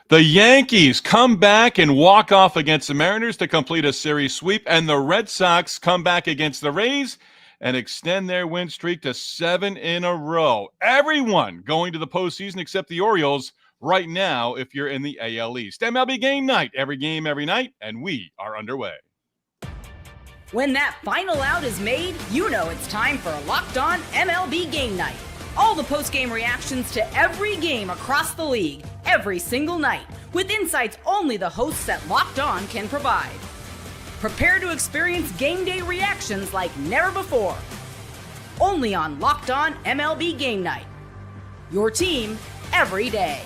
The Yankees come back and walk off against the Mariners to complete a series sweep, and the Red Sox come back against the Rays and extend their win streak to 7 in a row. Everyone going to the postseason except the Orioles right now if you're in the AL East. MLB Game Night, every game, every night, and we are underway. When that final out is made, you know it's time for Locked On MLB Game Night. All the post-game reactions to every game across the league, every single night, with insights only the hosts at Locked On can provide. Prepare to experience game day reactions like never before. Only on Locked On MLB Game Night. Your team every day.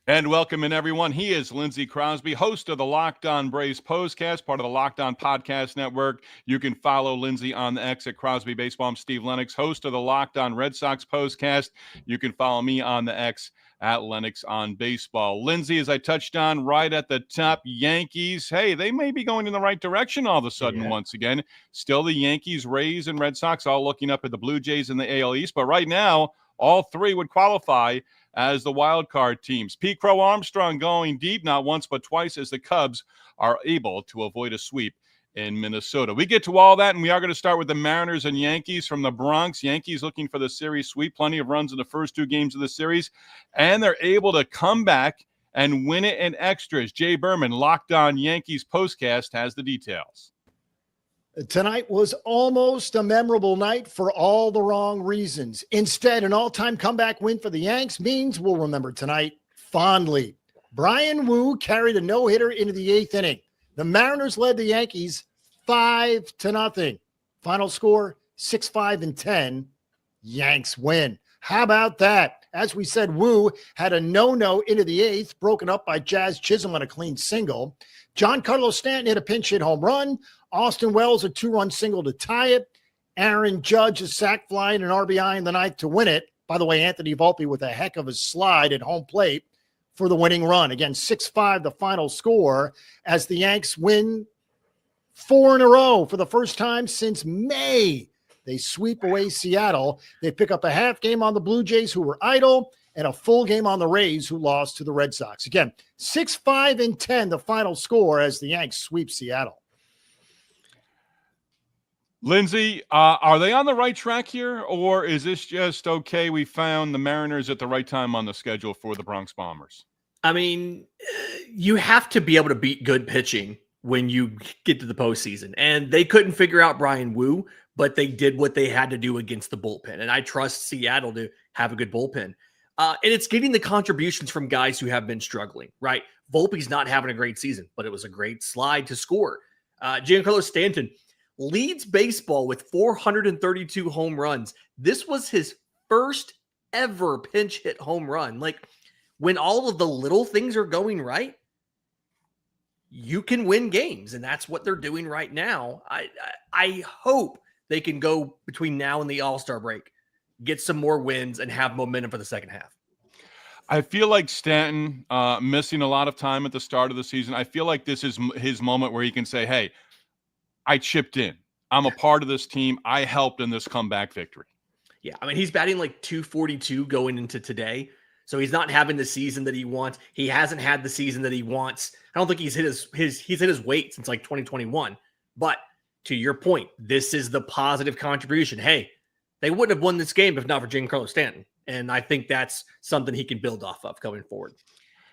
And welcome in, everyone. He is Lindsay Crosby, host of the Locked On Braves Postcast, part of the Locked On Podcast Network. You can follow Lindsay on the X at Crosby Baseball. I'm Steve Lenox, host of the Locked On Red Sox Postcast. You can follow me on the X at Lenox on Baseball. Lindsay, as I touched on right at the top, Yankees, hey, they may be going in the right direction all of a sudden once again. Still the Yankees, Rays, and Red Sox all looking up at the Blue Jays in the AL East, but right now, all three would qualify as the wild card teams. Crow-Armstrong going deep, not once but twice, as the Cubs are able to avoid a sweep in Minnesota. We get to all that, and we are going to start with the Mariners and Yankees from the Bronx. Yankees looking for the series sweep, plenty of runs in the first two games of the series, and they're able to come back and win it in extras. Jay Berman, Locked On Yankees Postcast, has the details. Tonight was almost a memorable night for all the wrong reasons. Instead, an all-time comeback win for the Yanks means we'll remember tonight fondly. Bryan Woo carried a no-hitter into the eighth inning. The Mariners led the Yankees 5-0. Final score, 6-5-10. Yanks win. How about that? As we said, Woo had a no-no into the eighth, broken up by Jazz Chisholm on a clean single. Giancarlo Stanton hit a pinch hit home run. Austin Wells a two-run single to tie it. Aaron Judge a sac fly and an RBI in the ninth to win it. By the way, Anthony Volpe with a heck of a slide at home plate for the winning run. Again, 6-5 the final score as the Yanks win 4 in a row for the first time since May. They sweep away Seattle. They pick up a half game on the Blue Jays, who were idle, and a full game on the Rays, who lost to the Red Sox. Again, 6-5-10 the final score as the Yanks sweep Seattle. Lindsay, are they on the right track here, or is this just, okay, we found the Mariners at the right time on the schedule for the Bronx Bombers? I mean, you have to be able to beat good pitching when you get to the postseason. And they couldn't figure out Bryan Woo, but they did what they had to do against the bullpen. And I trust Seattle to have a good bullpen. And it's getting the contributions from guys who have been struggling, right? Volpe's not having a great season, but it was a great slide to score. Giancarlo Stanton leads baseball with 432 home runs. This was his first ever pinch hit home run. Like, when all of the little things are going right, you can win games, and that's what they're doing right now. I hope they can go between now and the All-Star break, get some more wins, and have momentum for the second half. I feel like Stanton missing a lot of time at the start of the season. I feel like this is his moment where he can say, hey, I chipped in. I'm a part of this team. I helped in this comeback victory. Yeah, I mean, he's batting like 242 going into today. So he's not having the season that he wants. He hasn't had the season that he wants. I don't think he's hit his weight since like 2021. But to your point, this is the positive contribution. Hey, they wouldn't have won this game if not for Giancarlo Stanton. And I think that's something he can build off of going forward.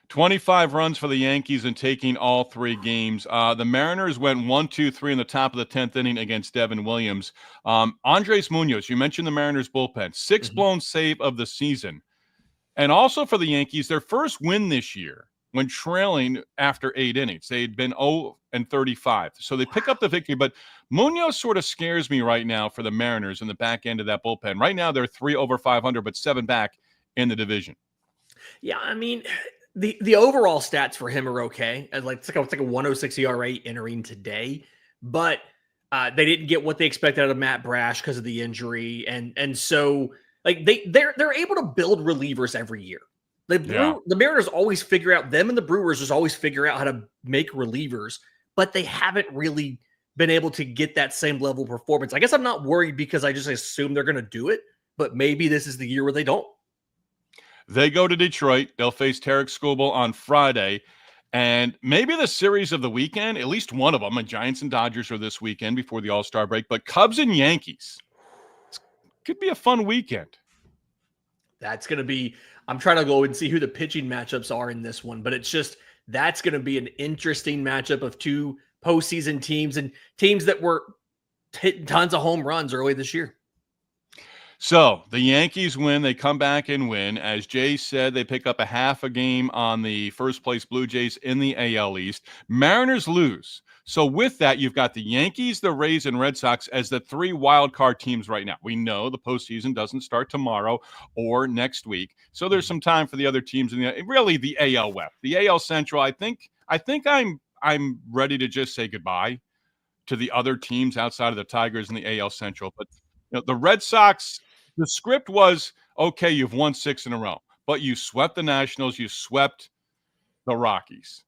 25 runs for the Yankees in taking all three games. The Mariners went 1-2-3 in the top of the 10th inning against Devin Williams. Andres Munoz, you mentioned the Mariners bullpen, 6 blown save of the season. And also for the Yankees, their first win this year when trailing after 8 innings. They had been 0-35. So they pick up the victory. But Munoz sort of scares me right now for the Mariners in the back end of that bullpen. Right now, they're 3 over 500, but 7 back in the division. Yeah, I mean, the overall stats for him are okay. It's like a 106 ERA entering today. But they didn't get what they expected out of Matt Brash because of the injury. And so like they're able to build relievers every year. The Mariners always figure out, them and the Brewers just always figure out how to make relievers, but they haven't really been able to get that same level of performance. I guess I'm not worried because I just assume they're going to do it, but maybe this is the year where they don't. They go to Detroit. They'll face Tarek Skubal on Friday. And maybe the series of the weekend, at least one of them, and Giants and Dodgers are this weekend before the All-Star break, but Cubs and Yankees. Could be a fun weekend. That's going to be, I'm trying to go and see who the pitching matchups are in this one, but it's just, that's going to be an interesting matchup of two postseason teams and teams that were hitting tons of home runs early this year. So the Yankees win. They come back and win. As Jay said, they pick up a half a game on the first place Blue Jays in the AL East. Mariners lose. So with that, you've got the Yankees, the Rays, and Red Sox as the three wild card teams right now. We know the postseason doesn't start tomorrow or next week. So there's some time for the other teams in the AL West. The AL Central, I think I'm ready to just say goodbye to the other teams outside of the Tigers in the AL Central. But the Red Sox, the script was, okay, you've won 6 in a row, but you swept the Nationals, you swept the Rockies.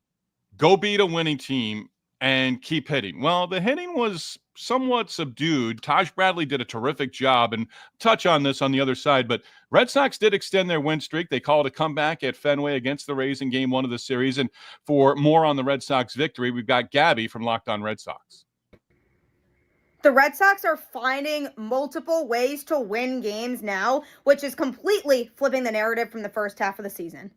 Go beat a winning team and keep hitting. Well, the hitting was somewhat subdued. Taj Bradley did a terrific job, and touch on this on the other side, but Red Sox did extend their win streak. They called a comeback at Fenway against the Rays in Game 1 of the series, and for more on the Red Sox victory, we've got Gabby from Locked On Red Sox. The Red Sox are finding multiple ways to win games now, which is completely flipping the narrative from the first half of the season.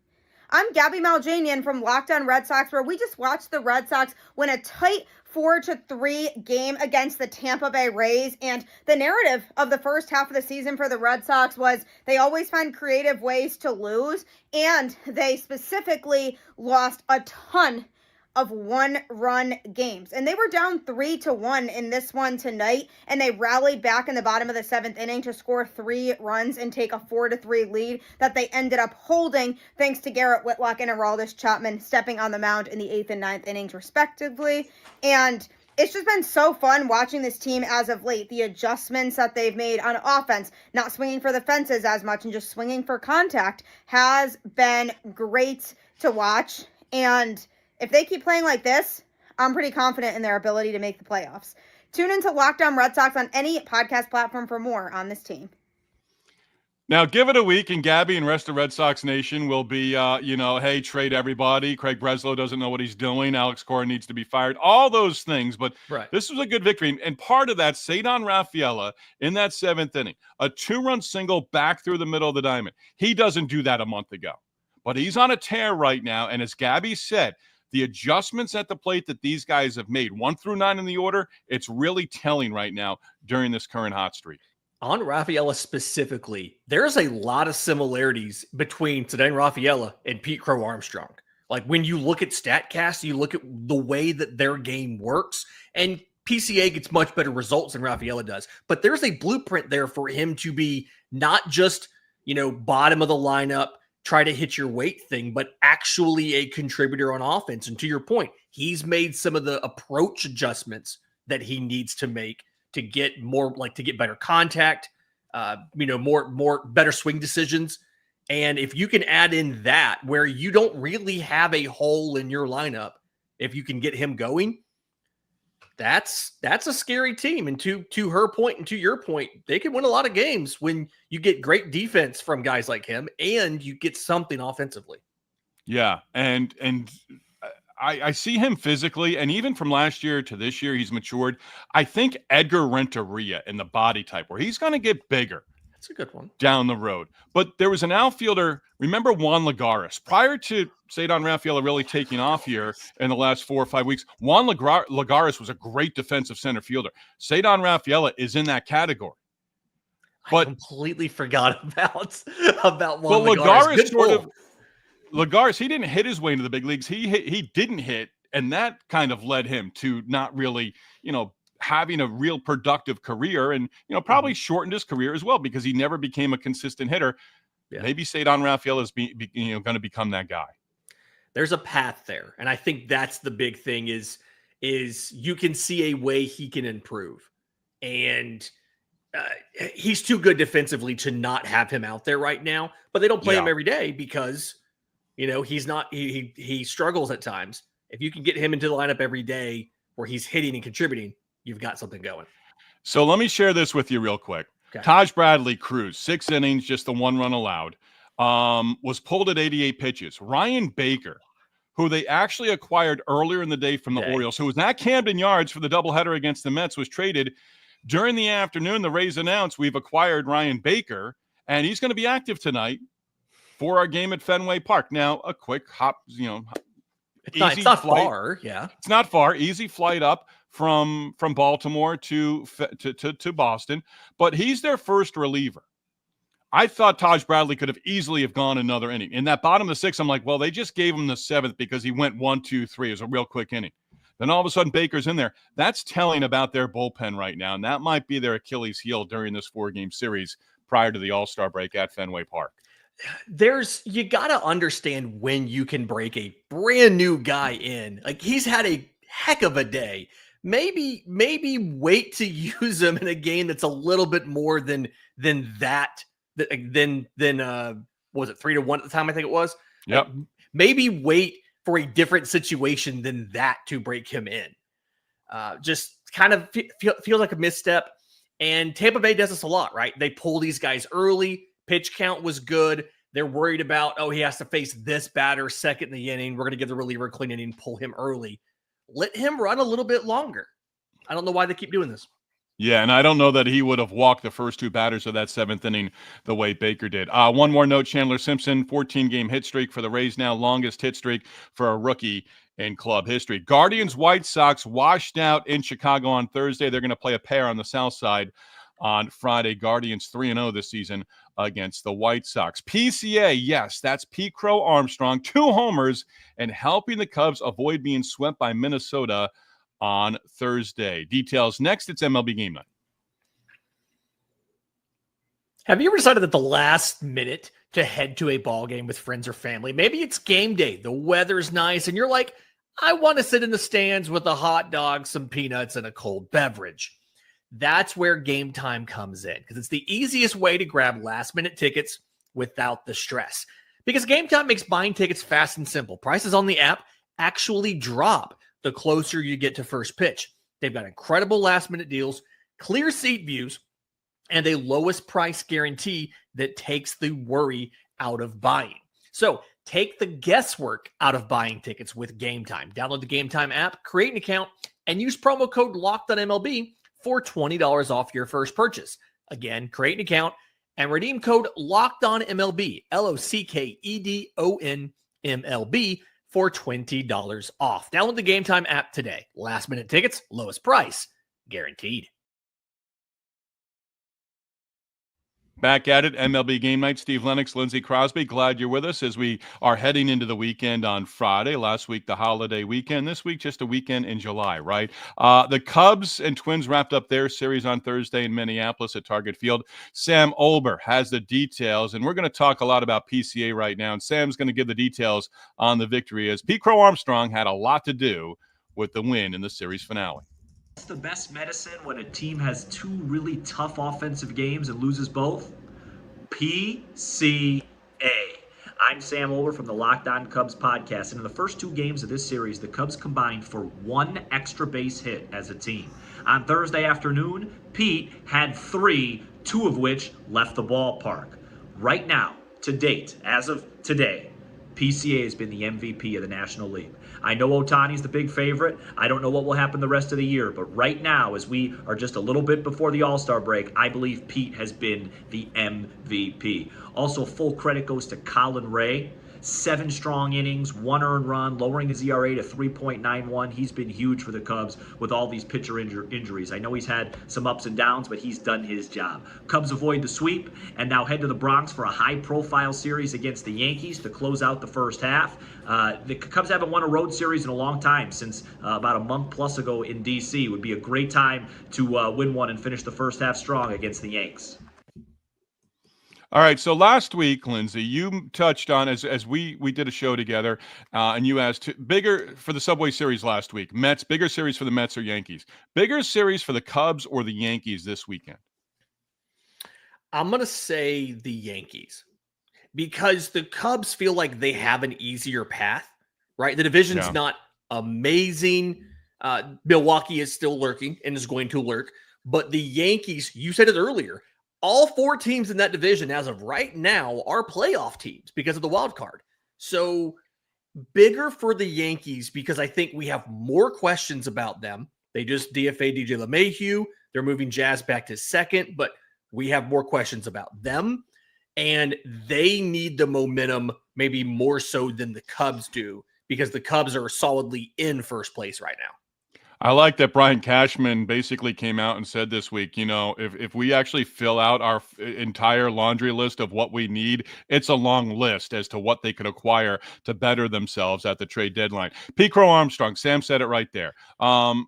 I'm Gabby Maljanian from Locked On Red Sox, where we just watched the Red Sox win a tight 4-3 game against the Tampa Bay Rays. And the narrative of the first half of the season for the Red Sox was they always find creative ways to lose, and they specifically lost a ton of one-run games. And they were down 3-1 in this one tonight, and they rallied back in the bottom of the 7th inning to score 3 runs and take a 4-3 lead that they ended up holding thanks to Garrett Whitlock and Aroldis Chapman stepping on the mound in the 8th and 9th innings respectively. And it's just been so fun watching this team as of late. The adjustments that they've made on offense, not swinging for the fences as much and just swinging for contact, has been great to watch. And if they keep playing like this, I'm pretty confident in their ability to make the playoffs. Tune into Locked On Red Sox on any podcast platform for more on this team. Now, give it a week, and Gabby and rest of Red Sox Nation will be, hey, trade everybody. Craig Breslow doesn't know what he's doing. Alex Cora needs to be fired. All those things. But This was a good victory. And part of that, Cedar Rafaela in that 7th inning, a 2-run single back through the middle of the diamond. He doesn't do that a month ago. But he's on a tear right now. And as Gabby said, the adjustments at the plate that these guys have made, 1 through 9 in the order, it's really telling right now during this current hot streak. On Rafaela specifically, there's a lot of similarities between Cedar Rafaela and Pete Crow-Armstrong. Like when you look at StatCast, you look at the way that their game works, and PCA gets much better results than Rafaela does. But there's a blueprint there for him to be not just, bottom of the lineup, try to hit your weight thing, but actually a contributor on offense. And to your point, he's made some of the approach adjustments that he needs to make to get more, to get better contact, better swing decisions. And if you can add in that where you don't really have a hole in your lineup, if you can get him going, that's a scary team. And to her point and to your point, they can win a lot of games when you get great defense from guys like him and you get something offensively. Yeah, and I see him physically, and even from last year to this year, he's matured. I think Edgar Renteria in the body type, where he's going to get bigger. That's a good one. Down the road. But there was an outfielder, remember Juan Lagares? Prior to Cedar Rafaela really taking off here in the last 4 or 5 weeks, Juan Lagares was a great defensive center fielder. Cedar Rafaela is in that category. But I completely forgot about Juan Lagares. Lagares, he didn't hit his way into the big leagues. He didn't hit, and that kind of led him to not really, having a real productive career, and probably shortened his career as well because he never became a consistent hitter. Yeah. Maybe Cedar Rafaela is going to become that guy. There's a path there, and I think that's the big thing is you can see a way he can improve, and he's too good defensively to not have him out there right now. But they don't play him every day because he's not he struggles at times. If you can get him into the lineup every day where he's hitting and contributing, you've got something going. So let me share this with you real quick. Okay. Taj Bradley cruised 6 innings, just the 1 run allowed. was pulled at 88 pitches. Ryan Baker, who they actually acquired earlier in the day from the Orioles, who was at Camden Yards for the doubleheader against the Mets, was traded. During the afternoon, the Rays announced we've acquired Ryan Baker, and he's going to be active tonight for our game at Fenway Park. Now, a quick hop, it's not far. Yeah, it's not far. Easy flight up from Baltimore to Boston, but he's their first reliever. I thought Taj Bradley could have easily have gone another inning. In that bottom of the sixth, I'm like, well, they just gave him the seventh because he went 1, 2, 3. It was a real quick inning. Then all of a sudden, Baker's in there. That's telling about their bullpen right now, and that might be their Achilles heel during this 4-game series prior to the All-Star break at Fenway Park. You got to understand when you can break a brand new guy in. Like, he's had a heck of a day. Maybe wait to use him in a game that's a little bit more than that. Then was it 3-1 at the time? I think it was. Yep. Maybe wait for a different situation than that to break him in. Just kind of feel like a misstep. And Tampa Bay does this a lot, right? They pull these guys early. Pitch count was good. They're worried about, he has to face this batter second in the inning. We're going to give the reliever a clean inning, pull him early. Let him run a little bit longer. I don't know why they keep doing this. Yeah, and I don't know that he would have walked the first 2 batters of that 7th inning the way Baker did. One more note, Chandler Simpson, 14-game hit streak for the Rays now, longest hit streak for a rookie in club history. Guardians White Sox washed out in Chicago on Thursday. They're going to play a pair on the south side on Friday. Guardians 3-0 this season against the White Sox. PCA, yes, that's Pete Crow-Armstrong, 2 homers, and helping the Cubs avoid being swept by Minnesota on Thursday. Details next. It's MLB Game Night. Have you ever decided at the last minute to head to a ball game with friends or family? Maybe it's game day, the weather's nice, and you're like, I want to sit in the stands with a hot dog, some peanuts, and a cold beverage. That's where Game Time comes in, because it's the easiest way to grab last-minute tickets without the stress. Because Game Time makes buying tickets fast and simple. Prices on the app actually drop the closer you get to first pitch. They've got incredible last-minute deals, clear seat views, and a lowest price guarantee that takes the worry out of buying. So take the guesswork out of buying tickets with Game Time. Download the Game Time app, create an account, and use promo code LOCKEDONMLB for $20 off your first purchase. Again, create an account and redeem code LOCKEDONMLB, LOCKEDONMLB, for $20 off. Download the Game Time app today. Last minute tickets, lowest price, guaranteed. Back at it, MLB Game Night. Steve Lenox, Lindsay Crosby. Glad you're with us as we are heading into the weekend on Friday. Last week, the holiday weekend. This week, just a weekend in July, right? The Cubs and Twins wrapped up their series on Thursday in Minneapolis at Target Field. Sam Olber has the details, and we're going to talk a lot about PCA right now, and Sam's going to give the details on the victory as Pete Crow-Armstrong had a lot to do with the win in the series finale. What's the best medicine when a team has 2 really tough offensive games and loses both? PCA. I'm Sam Olber from the Locked On Cubs podcast, and in the first 2 games of this series, the Cubs combined for 1 extra base hit as a team. On Thursday afternoon, Pete had 3, 2 of which left the ballpark. Right now, to date, as of today, PCA has been the MVP of the National League. I know Ohtani's the big favorite. I don't know what will happen the rest of the year, but right now, as we are just a little bit before the All-Star break, I believe Pete has been the MVP. Also, full credit goes to Colin Ray. 7 strong innings, 1 earned run, lowering his ERA to 3.91. He's been huge for the Cubs with all these pitcher injuries. I know he's had some ups and downs, but he's done his job. Cubs avoid the sweep and now head to the Bronx for a high-profile series against the Yankees to close out the first half. The Cubs haven't won a road series in a long time, since about a month plus ago in D.C. It would be a great time to win one and finish the first half strong against the Yanks. All right, so last week, Lindsay, you touched on, as we did a show together, and you asked, bigger for the Subway Series last week, Mets, bigger series for the Mets or Yankees? Bigger series for the Cubs or the Yankees this weekend? I'm going to say the Yankees, because the Cubs feel like they have an easier path, right? The division's not amazing. Milwaukee is still lurking and is going to lurk, but the Yankees, you said it earlier, all 4 teams in that division as of right now are playoff teams because of the wild card. So bigger for the Yankees because I think we have more questions about them. They just DFA'd DJ LeMahieu. They're moving Jazz back to second, but we have more questions about them. And they need the momentum maybe more so than the Cubs do because the Cubs are solidly in first place right now. I like that Brian Cashman basically came out and said this week, if we actually fill out our entire laundry list of what we need, it's a long list as to what they could acquire to better themselves at the trade deadline. Pete Crow-Armstrong, Sam said it right there. I'm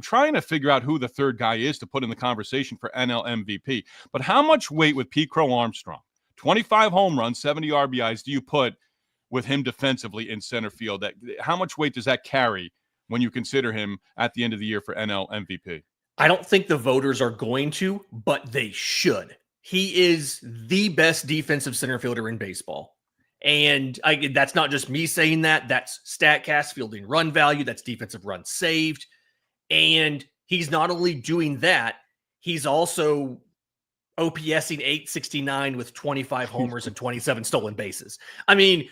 trying to figure out who the third guy is to put in the conversation for NL MVP. But how much weight with Pete Crow-Armstrong, 25 home runs, 70 RBIs, do you put with him defensively in center field? How much weight does that carry when you consider him at the end of the year for NL MVP? I don't think the voters are going to, but they should. He is the best defensive center fielder in baseball. And that's not just me saying that. That's StatCast fielding run value. That's defensive runs saved. And he's not only doing that, he's also OPSing 869 with 25 homers and 27 stolen bases. I mean,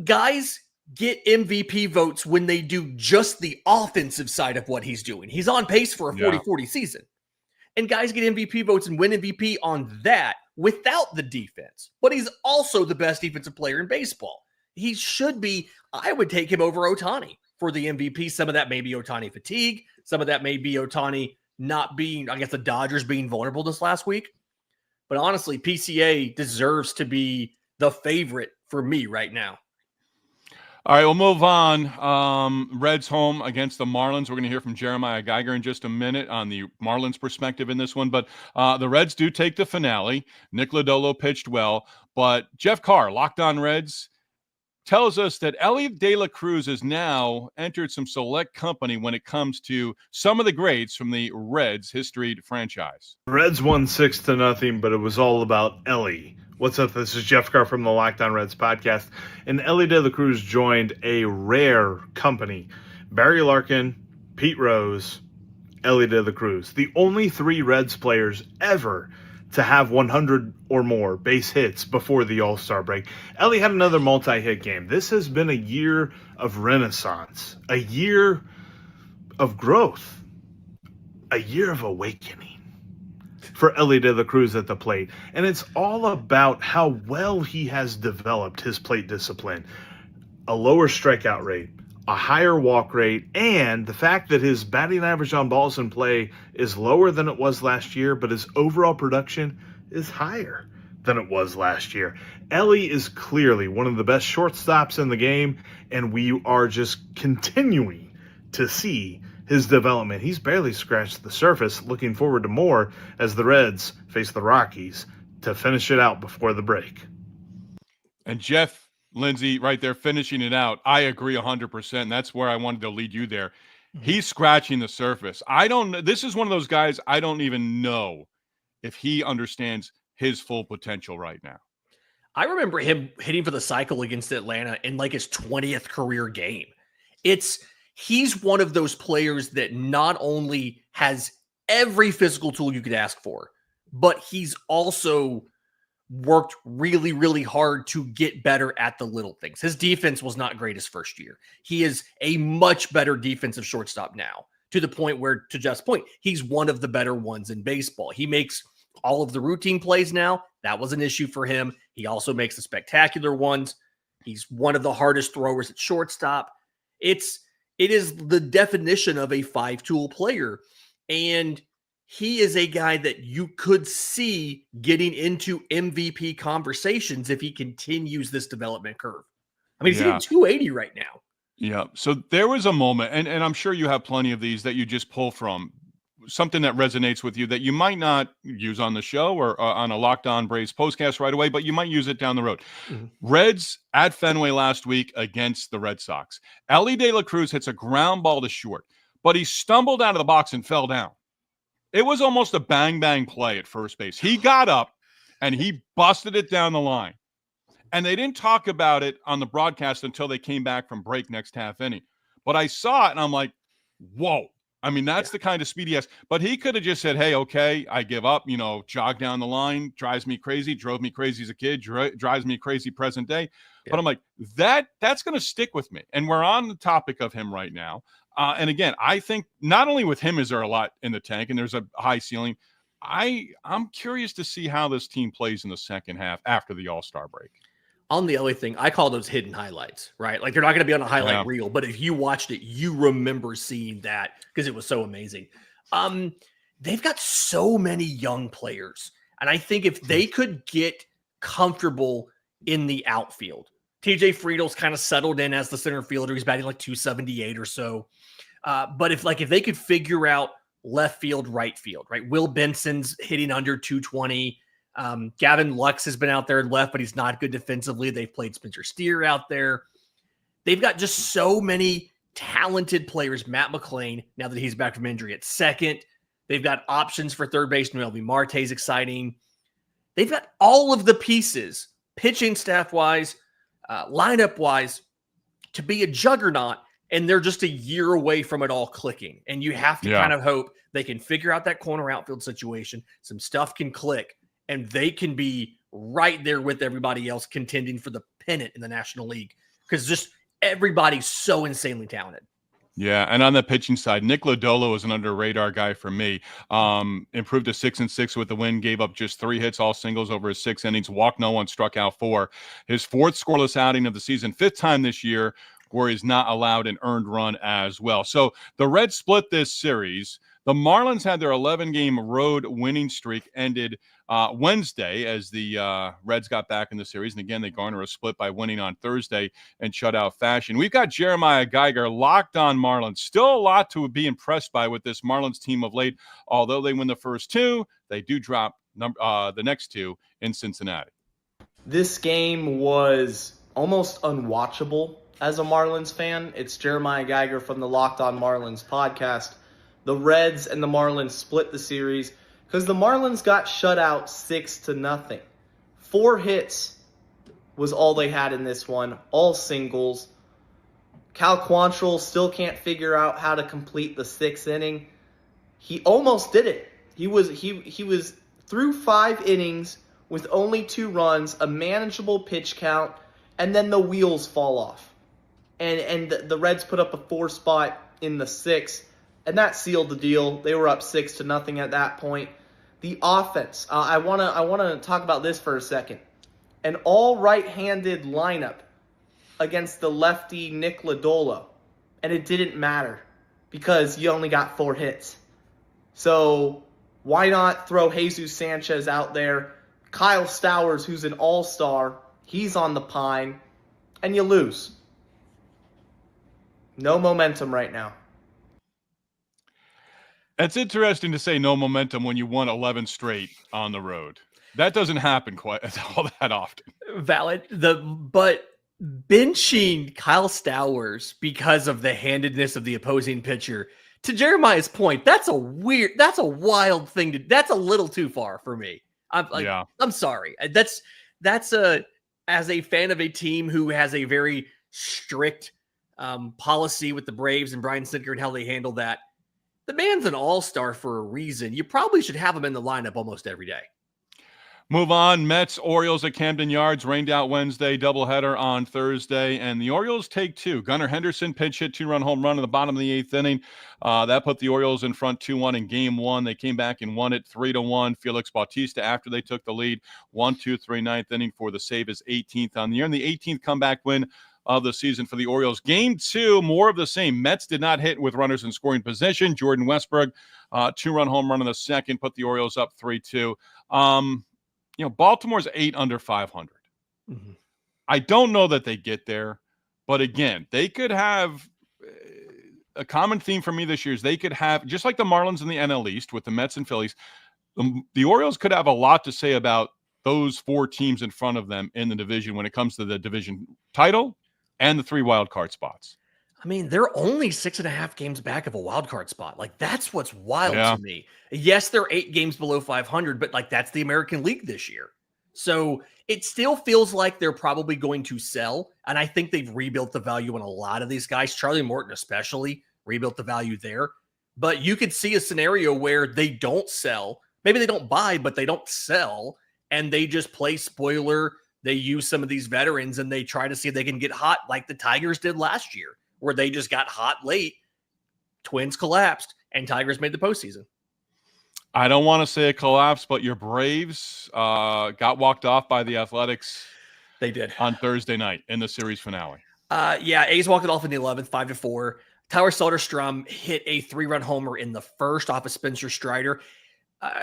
guys get MVP votes when they do just the offensive side of what he's doing. He's on pace for a 40-40 season. And guys get MVP votes and win MVP on that without the defense. But he's also the best defensive player in baseball. He should be, I would take him over Ohtani for the MVP. Some of that may be Ohtani fatigue. Some of that may be Ohtani not being, the Dodgers being vulnerable this last week. But honestly, PCA deserves to be the favorite for me right now. All right, we'll move on. Reds home against the Marlins. We're going to hear from Jeremiah Geiger in just a minute on the Marlins perspective in this one. But the Reds do take the finale. Nick Lodolo pitched well. But Jeff Carr, Locked On Reds, tells us that Elliot De La Cruz has now entered some select company when it comes to some of the greats from the Reds' history franchise. Reds won 6-0, but it was all about Ellie. What's up? This is Jeff Carr from the Locked On Reds podcast. And Ellie De La Cruz joined a rare company. Barry Larkin, Pete Rose, Ellie De La Cruz. The only 3 Reds players ever to have 100 or more base hits before the All-Star break. Ellie had another multi-hit game. This has been a year of renaissance, a year of growth, a year of awakening for Ellie De La Cruz at the plate. And it's all about how well he has developed his plate discipline. A lower strikeout rate, a higher walk rate, and the fact that his batting average on balls in play is lower than it was last year, but his overall production is higher than it was last year. Ellie is clearly one of the best shortstops in the game, and we are just continuing to see his development. He's barely scratched the surface. Looking forward to more as the Reds face the Rockies to finish it out before the break. And Jeff, Lindsay, right there, finishing it out. I agree 100%. That's where I wanted to lead you there. Mm-hmm. He's scratching the surface. This is one of those guys I don't even know if he understands his full potential right now. I remember him hitting for the cycle against Atlanta in his 20th career game. He's one of those players that not only has every physical tool you could ask for, but he's also worked really, really hard to get better at the little things. His defense was not great his first year. He is a much better defensive shortstop now, to the point where, to Jeff's point, he's one of the better ones in baseball. He makes all of the routine plays now. That was an issue for him. He also makes the spectacular ones. He's one of the hardest throwers at shortstop. It is the definition of a 5-tool player. And he is a guy that you could see getting into MVP conversations if he continues this development curve. I mean, he's hitting 280 right now. Yeah. So there was a moment, and I'm sure you have plenty of these that you just pull from, something that resonates with you that you might not use on the show or on a Locked On Braves postcast right away, but you might use it down the road. Mm-hmm. Reds at Fenway last week against the Red Sox. Ellie De La Cruz hits a ground ball to short, but he stumbled out of the box and fell down. It was almost a bang-bang play at first base. He got up and he busted it down the line. And they didn't talk about it on the broadcast until they came back from break next half inning. But I saw it and I'm like, whoa. I mean, that's the kind of speed he has. But he could have just said, hey, okay, I give up, jog down the line, drives me crazy, drove me crazy as a kid, drives me crazy present day. Yeah. But I'm like, that's going to stick with me. And we're on the topic of him right now. And again, I think not only with him is there a lot in the tank and there's a high ceiling. I'm curious to see how this team plays in the second half after the All-Star break. On the LA thing, I call those hidden highlights, right? Like they're not going to be on a highlight reel, but if you watched it, you remember seeing that because it was so amazing. They've got so many young players. And I think if they could get comfortable in the outfield, TJ Friedel's kind of settled in as the center fielder. He's batting like 278 or so. But if they could figure out left field, right field, right? Will Benson's hitting under 220. Gavin Lux has been out there left, but he's not good defensively. They've played Spencer Steer out there. They've got just so many talented players. Matt McClain, now that he's back from injury at second. They've got options for third base. MLB Marte's exciting. They've got all of the pieces, pitching staff-wise, lineup-wise, to be a juggernaut, and they're just a year away from it all clicking. And you have to kind of hope they can figure out that corner outfield situation. Some stuff can click, and they can be right there with everybody else contending for the pennant in the National League because just everybody's so insanely talented. Yeah, and on the pitching side, Nick Lodolo is an under-radar guy for me. Improved to 6-6 with the win, gave up just 3 hits, all singles over his 6 innings, walked no one, struck out 4. His 4th scoreless outing of the season, 5th time this year where he's not allowed an earned run as well. So the Reds split this series. The Marlins had their 11-game road winning streak ended Wednesday as the Reds got back in the series. And again, they garner a split by winning on Thursday in shutout fashion. We've got Jeremiah Geiger, Locked On Marlins. Still a lot to be impressed by with this Marlins team of late. Although they win the first 2, they do drop the next 2 in Cincinnati. This game was almost unwatchable as a Marlins fan. It's Jeremiah Geiger from the Locked On Marlins podcast. The Reds and the Marlins split the series because the Marlins got shut out 6-0. 4 hits was all they had in this one, all singles. Cal Quantrill still can't figure out how to complete the 6th inning. He almost did it. He was through 5 innings with only 2 runs, a manageable pitch count, and then the wheels fall off. And the Reds put up a 4 spot in the 6th. And that sealed the deal. They were up 6-0 at that point. The offense. I wanna talk about this for a second. An all right-handed lineup against the lefty Nick Lodolo, and it didn't matter because you only got 4 hits. So why not throw Jesus Sanchez out there? Kyle Stowers, who's an all-star, he's on the pine, and you lose. No momentum right now. It's interesting to say no momentum when you won 11 straight on the road. That doesn't happen quite all that often. Valid. But benching Kyle Stowers because of the handedness of the opposing pitcher, to Jeremiah's point, that's a wild thing that's a little too far for me. I'm sorry. That's as a fan of a team who has a very strict policy with the Braves and Brian Sinker and how they handle that. The man's an all-star for a reason. You probably should have him in the lineup almost every day. Move on. Mets, Orioles at Camden Yards, rained out Wednesday, doubleheader on Thursday, and the Orioles take 2. Gunnar Henderson pinch hit 2-run home run in the bottom of the 8th inning. That put the Orioles in front 2-1 in Game 1. They came back and won it 3-1. Felix Bautista, after they took the lead, 1-2-3 9th inning for the save, his 18th on the year, and the 18th comeback win of the season for the Orioles. Game 2, more of the same. Mets did not hit with runners in scoring position. Jordan Westburg, 2-run home run in the second, put the Orioles up 3-2. Baltimore's 8 under 500. Mm-hmm. I don't know that they get there, but again, they could have a common theme for me this year is they could have, just like the Marlins in the NL East with the Mets and Phillies, the Orioles could have a lot to say about those 4 teams in front of them in the division when it comes to the division title and the 3 wild card spots. I mean, they're only 6.5 games back of a wild card spot. Like, that's what's wild to me. Yes, they're 8 games below 500, but that's the American League this year. So it still feels like they're probably going to sell. And I think they've rebuilt the value in a lot of these guys. Charlie Morton especially rebuilt the value there. But you could see a scenario where they don't sell. Maybe they don't buy, but they don't sell. And they just play spoiler. They use some of these veterans and they try to see if they can get hot like the Tigers did last year, where they just got hot late. Twins collapsed and Tigers made the postseason. I don't want to say a collapse, but your Braves got walked off by the Athletics. They did on Thursday night in the series finale. A's walked it off in the 11th, 5-4. Tyler Soderstrom hit a 3-run homer in the first off of Spencer Strider.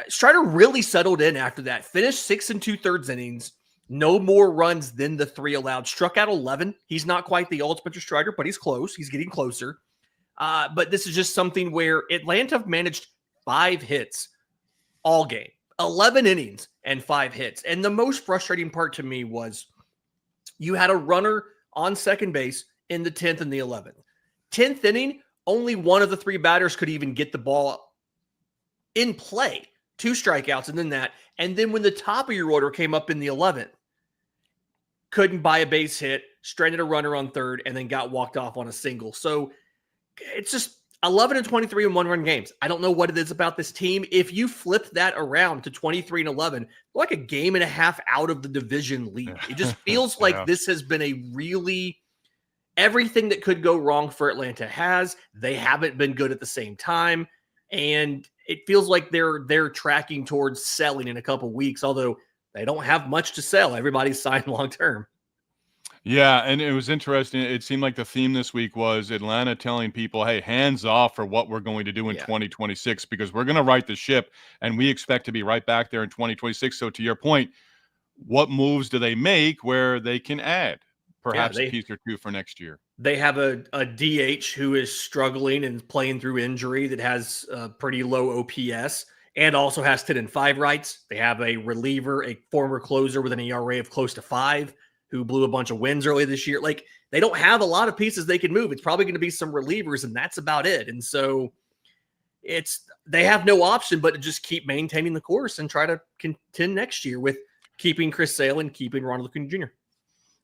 Strider really settled in after that. Finished 6 2/3 innings. No more runs than the 3 allowed. Struck out 11. He's not quite the old Spencer Strider, but he's close. He's getting closer. But this is just something where Atlanta managed 5 hits all game. 11 innings and 5 hits. And the most frustrating part to me was you had a runner on second base in the 10th and the 11th. 10th inning, only one of the 3 batters could even get the ball in play. 2 strikeouts and then that. And then when the top of your order came up in the 11th, couldn't buy a base hit, stranded a runner on third, and then got walked off on a single. So it's just 11 23 in 1-run games. I don't know what it is about this team. If you flip that around to 23-11, like a game and a half out of the division lead. It just feels like this has been a really everything that could go wrong for Atlanta has. They haven't been good at the same time, and it feels like they're tracking towards selling in a couple weeks, although they don't have much to sell. Everybody's signed long term. Yeah, and it was interesting. It seemed like the theme this week was Atlanta telling people, hey, hands off for what we're going to do in 2026 because we're going to right the ship, and we expect to be right back there in 2026. So to your point, what moves do they make where they can add perhaps a piece or two for next year? They have a DH who is struggling and playing through injury that has a pretty low OPS and also has 10-5 rights. They have a reliever, a former closer with an ERA of close to 5, who blew a bunch of wins early this year. Like, they don't have a lot of pieces they can move. It's probably going to be some relievers, and that's about it. And so they have no option but to just keep maintaining the course and try to contend next year with keeping Chris Sale and keeping Ronald Acuna Jr.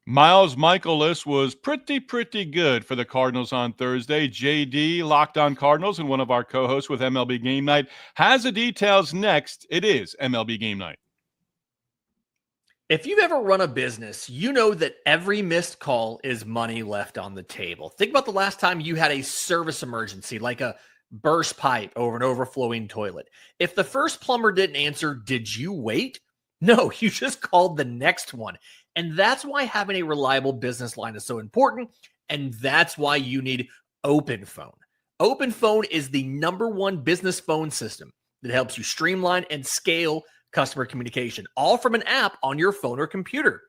Miles Michaelis was pretty good for the Cardinals on Thursday. JD, Locked On Cardinals, and one of our co-hosts with MLB Game Night, has the details next. It is MLB Game Night. If you've ever run a business, you know that every missed call is money left on the table. Think about the last time you had a service emergency, like a burst pipe over an overflowing toilet. If the first plumber didn't answer, did you wait? No, you just called the next one. And that's why having a reliable business line is so important. And that's why you need OpenPhone. OpenPhone is the #1 business phone system that helps you streamline and scale customer communication, all from an app on your phone or computer.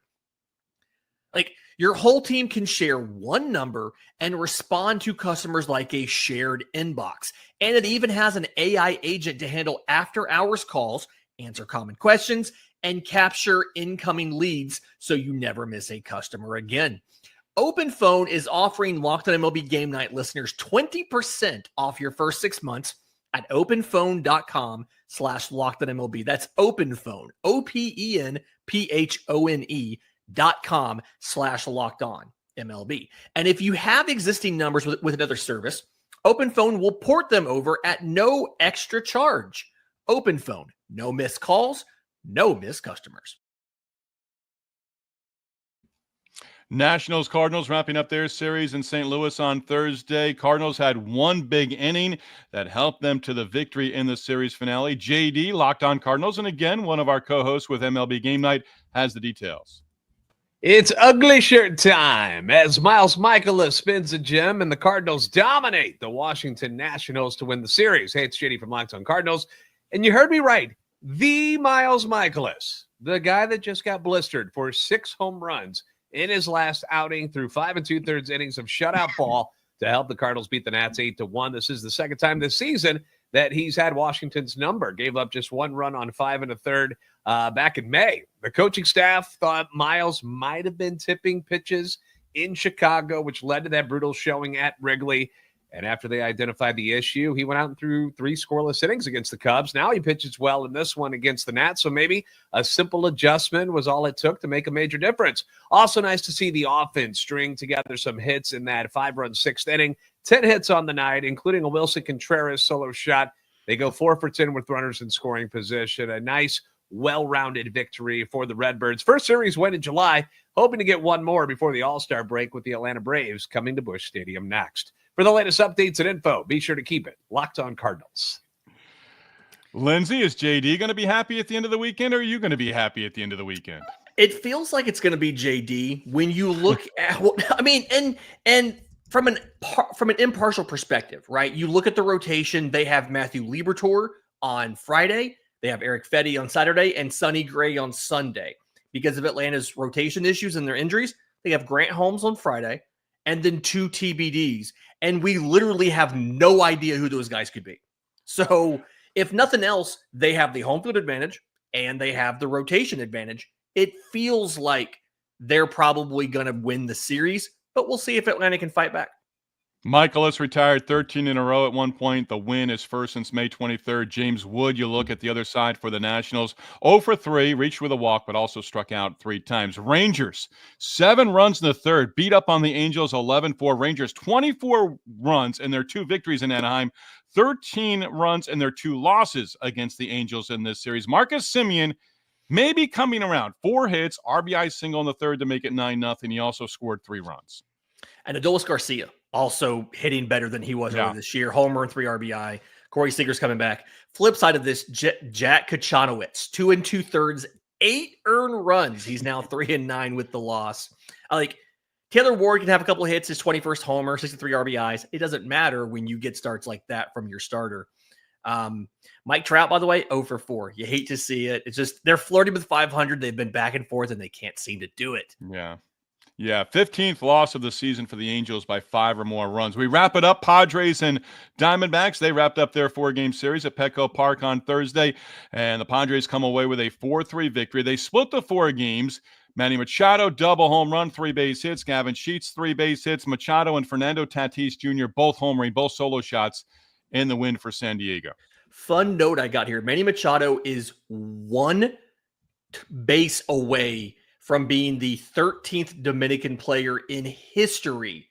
Like, your whole team can share one number and respond to customers like a shared inbox. And it even has an AI agent to handle after-hours calls, answer common questions, and capture incoming leads so you never miss a customer again. OpenPhone is offering Locked On MLB Game Night listeners 20% off your first 6 months at openphone.com/LockedOnMLB. That's OpenPhone, OpenPhone.com/LockedOnMLB. And if you have existing numbers with another service, OpenPhone will port them over at no extra charge. OpenPhone, no missed calls, no missed customers. Nationals Cardinals wrapping up their series in St. Louis on Thursday. Cardinals had one big inning that helped them to the victory in the series finale. JD, Locked On Cardinals, and again, one of our co-hosts with MLB Game Night, has the details. It's ugly shirt time as Miles Michaelis spins a gem and the Cardinals dominate the Washington Nationals to win the series. Hey, it's JD from Locked On Cardinals, and you heard me right. The Miles Michaelis, the guy that just got blistered for 6 home runs in his last outing through 5 2/3 innings of shutout ball to help the Cardinals beat the Nats 8-1. This is the second time this season that he's had Washington's number. Gave up just 1 run on 5 1/3 back in May. The coaching staff thought Miles might have been tipping pitches in Chicago, which led to that brutal showing at Wrigley. And after they identified the issue, he went out and threw 3 scoreless innings against the Cubs. Now he pitches well in this one against the Nats. So maybe a simple adjustment was all it took to make a major difference. Also nice to see the offense string together some hits in that 5-run 6th inning. 10 hits on the night, including a Wilson Contreras solo shot. They go 4 for 10 with runners in scoring position. A nice, well-rounded victory for the Redbirds. First series win in July, hoping to get one more before the All-Star break with the Atlanta Braves coming to Busch Stadium next. For the latest updates and info, be sure to keep it Locked On Cardinals. Lindsay, is JD going to be happy at the end of the weekend, or are you going to be happy at the end of the weekend? It feels like it's going to be JD when you look at, and from an impartial perspective, right? You look at the rotation. They have Matthew Liberatore on Friday. They have Eric Fetty on Saturday and Sonny Gray on Sunday. Because of Atlanta's rotation issues and their injuries, they have Grant Holmes on Friday and then 2 TBDs. And we literally have no idea who those guys could be. So if nothing else, they have the home field advantage and they have the rotation advantage. It feels like they're probably going to win the series, but we'll see if Atlanta can fight back. Michaelis retired 13 in a row at one point. The win is first since May 23rd. James Wood, you look at the other side for the Nationals. 0 for 3, reached with a walk, but also struck out 3 times. Rangers, 7 runs in the third, beat up on the Angels 11-4. Rangers, 24 runs in their 2 victories in Anaheim, 13 runs in their 2 losses against the Angels in this series. Marcus Semien may be coming around. 4 hits, RBI single in the third to make it 9-0. He also scored 3 runs. And Adolis Garcia also hitting better than he was earlier this year. Homer and 3 RBI. Corey Seager's coming back. Flip side of this, Jack Kachanowicz, 2 2/3, 8 earned runs. He's now 3-9 with the loss. Taylor Ward can have a couple of hits, his 21st homer, 63 RBIs. It doesn't matter when you get starts like that from your starter. Mike Trout, by the way, 0 for 4. You hate to see it. It's just they're flirting with 500. They've been back and forth, and they can't seem to do it. Yeah, 15th loss of the season for the Angels by 5 or more runs. We wrap it up. Padres and Diamondbacks, they wrapped up their 4-game series at Petco Park on Thursday, and the Padres come away with a 4-3 victory. They split the 4 games. Manny Machado, double home run, 3 base hits. Gavin Sheets, 3 base hits. Machado and Fernando Tatis Jr., both homering, both solo shots in the win for San Diego. Fun note I got here. Manny Machado is 1 base away from being the 13th Dominican player in history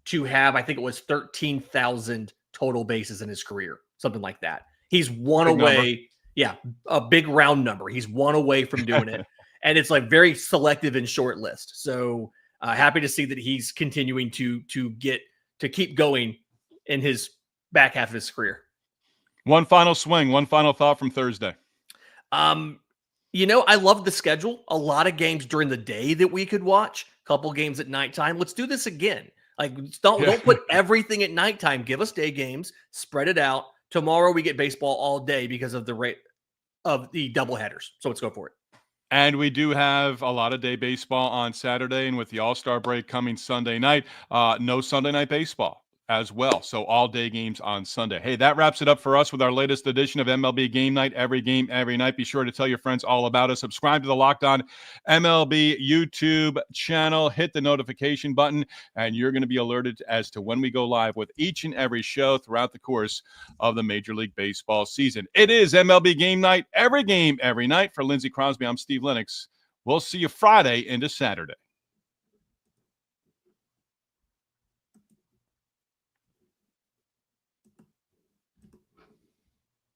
to have, I think it was 13,000 total bases in his career, something like that. He's 1 big away. Number. Yeah, a big round number. He's 1 away from doing it. And it's like very selective and short list. So happy to see that he's continuing to keep going in his back half of his career. One final swing, one final thought from Thursday. I love the schedule. A lot of games during the day that we could watch. A couple games at nighttime. Let's do this again. Don't put everything at nighttime. Give us day games. Spread it out. Tomorrow we get baseball all day because of the rate of the doubleheaders. So let's go for it. And we do have a lot of day baseball on Saturday, and with the All-Star break coming Sunday night, no Sunday night baseball as well. So all day games on Sunday. Hey, that wraps it up for us with our latest edition of MLB Game Night. Every game, every night. Be sure to tell your friends all about us. Subscribe to the Locked On MLB YouTube channel. Hit the notification button, and you're going to be alerted as to when we go live with each and every show throughout the course of the Major League Baseball season. It is MLB Game Night. Every game, every night. For Lindsay Crosby, I'm Steve Lenox. We'll see you Friday into Saturday.